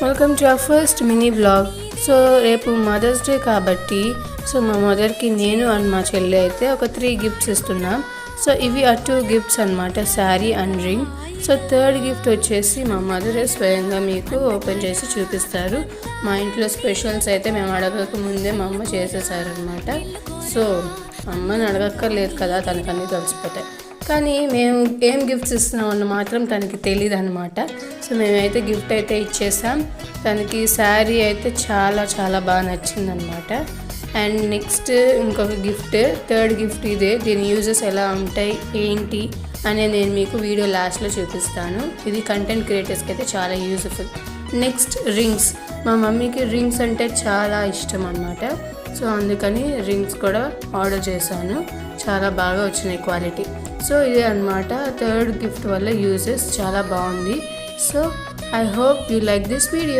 Welcome to our first mini blog. So రేపు mothers day కాబట్టి so మా మదర్కి నేను అండ్ మా చెల్లి అయితే ఒక 3 గిఫ్ట్స్ ఇస్తున్నాం. సో ఇవి ఆ 2 గిఫ్ట్స్ అనమాట, sari and ring. So third gift వచ్చేసి మా మదర్ స్వయంగా మీకు ఓపెన్ చేసి చూపిస్తారు. మా ఇంట్లో స్పెషల్స్ అయితే మేము అడగక ముందే మా అమ్మ చేసేసారనమాట. సో అమ్మని అడగక్కర్లేదు కదా, తనకన్నీ తెలిసిపోతాయి. కానీ మేము ఏం గిఫ్ట్స్ ఇస్తున్నామని మాత్రం తనకి తెలియదు అనమాట. సో మేమైతే గిఫ్ట్ అయితే ఇచ్చేసాం. తనకి శారీ అయితే చాలా చాలా బాగా నచ్చిందనమాట. అండ్ నెక్స్ట్ ఇంకొక గిఫ్ట్, థర్డ్ గిఫ్ట్ ఇదే. దీని యూజెస్ ఎలా ఉంటాయి ఏంటి అనే నేను మీకు వీడియో లాస్ట్లో చూపిస్తాను. ఇది కంటెంట్ క్రియేటర్స్కి అయితే చాలా యూజ్ఫుల్. Next rings. మా మమ్మీకి రింగ్స్ అంటే చాలా ఇష్టం అనమాట. సో అందుకని రింగ్స్ కూడా ఆర్డర్ చేశాను. చాలా బాగా వచ్చినాయి క్వాలిటీ. సో ఇదే అనమాట థర్డ్ గిఫ్ట్ వల్ల యూజెస్ చాలా బాగుంది. So I hope you like this video.